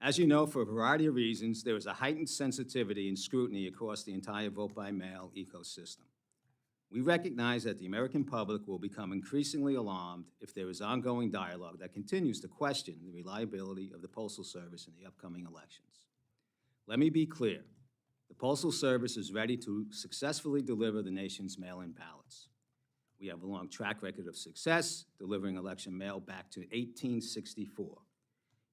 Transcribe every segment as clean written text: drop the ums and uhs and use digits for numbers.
As you know, for a variety of reasons, there is a heightened sensitivity and scrutiny across the entire vote-by-mail ecosystem. We recognize that the American public will become increasingly alarmed if there is ongoing dialogue that continues to question the reliability of the Postal Service in the upcoming elections. Let me be clear. The Postal Service is ready to successfully deliver the nation's mail-in ballots. We have a long track record of success, delivering election mail back to 1864.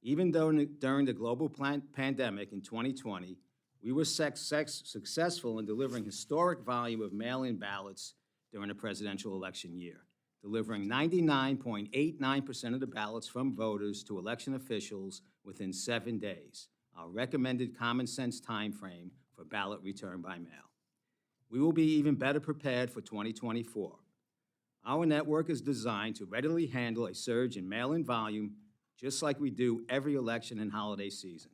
Even during the global pandemic in 2020, we were successful in delivering historic volume of mail-in ballots during the presidential election year, delivering 99.89% of the ballots from voters to election officials within 7 days, our recommended common sense time frame for ballot return by mail. We will be even better prepared for 2024. Our network is designed to readily handle a surge in mail-in volume, just like we do every election and holiday season.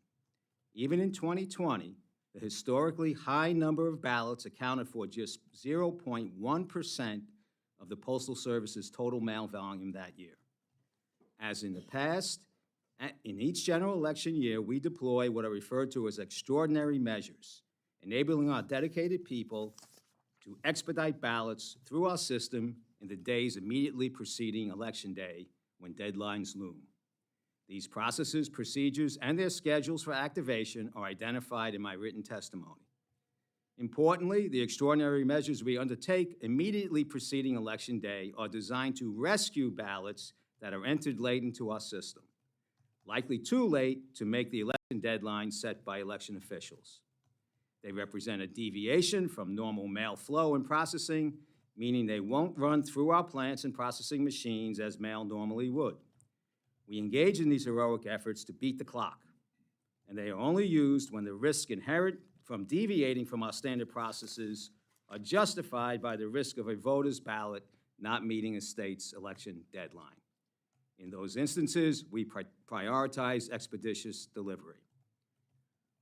Even in 2020, the historically high number of ballots accounted for just 0.1% of the Postal Service's total mail volume that year. As in the past, in each general election year, we deploy what are referred to as extraordinary measures, enabling our dedicated people to expedite ballots through our system in the days immediately preceding Election Day when deadlines loom. These processes, procedures, and their schedules for activation are identified in my written testimony. Importantly, the extraordinary measures we undertake immediately preceding Election Day are designed to rescue ballots that are entered late into our system, likely too late to make the election deadline set by election officials. They represent a deviation from normal mail flow and processing, meaning they won't run through our plants and processing machines as mail normally would. We engage in these heroic efforts to beat the clock, and they are only used when the risks inherent from deviating from our standard processes are justified by the risk of a voter's ballot not meeting a state's election deadline. In those instances, we prioritize expeditious delivery.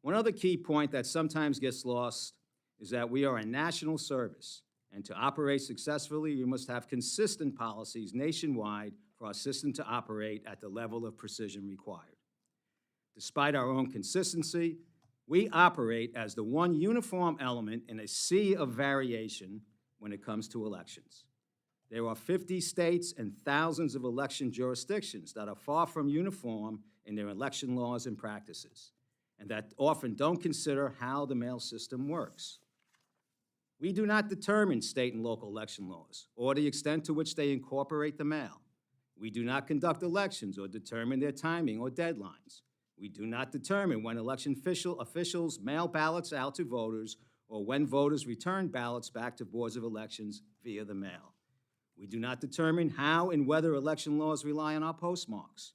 One other key point that sometimes gets lost is that we are a national service, and to operate successfully, we must have consistent policies nationwide for our system to operate at the level of precision required. Despite our own consistency, we operate as the one uniform element in a sea of variation when it comes to elections. There are 50 states and thousands of election jurisdictions that are far from uniform in their election laws and practices, and that often don't consider how the mail system works. We do not determine state and local election laws or the extent to which they incorporate the mail. We do not conduct elections or determine their timing or deadlines. We do not determine when election officials mail ballots out to voters or when voters return ballots back to boards of elections via the mail. We do not determine how and whether election laws rely on our postmarks.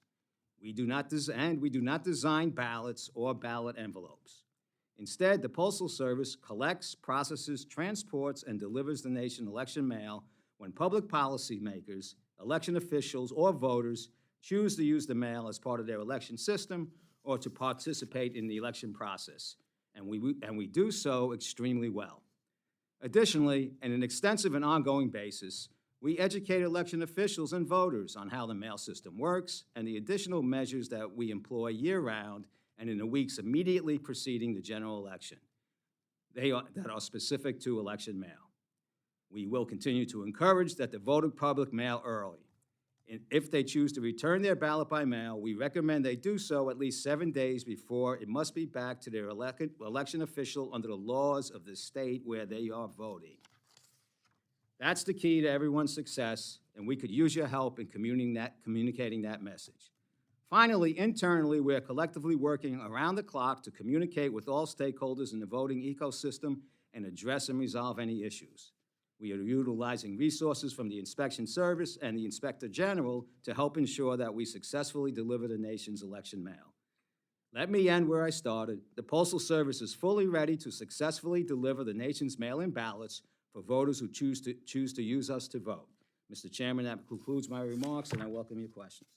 We do not design ballots or ballot envelopes. Instead, the Postal Service collects, processes, transports, and delivers the nation election mail when public policymakers, election officials, or voters choose to use the mail as part of their election system or to participate in the election process, and we do so extremely well. Additionally, on an extensive and ongoing basis, we educate election officials and voters on how the mail system works and the additional measures that we employ year-round and in the weeks immediately preceding the general election that are specific to election mail. We will continue to encourage that the voting public mail early. And if they choose to return their ballot by mail, we recommend they do so at least 7 days before it must be back to their election official under the laws of the state where they are voting. That's the key to everyone's success, and we could use your help in communicating that message. Finally, internally, we are collectively working around the clock to communicate with all stakeholders in the voting ecosystem and address and resolve any issues. We are utilizing resources from the Inspection Service and the Inspector General to help ensure that we successfully deliver the nation's election mail. Let me end where I started. The Postal Service is fully ready to successfully deliver the nation's mail-in ballots for voters who choose to use us to vote. Mr. Chairman, that concludes my remarks, and I welcome your questions.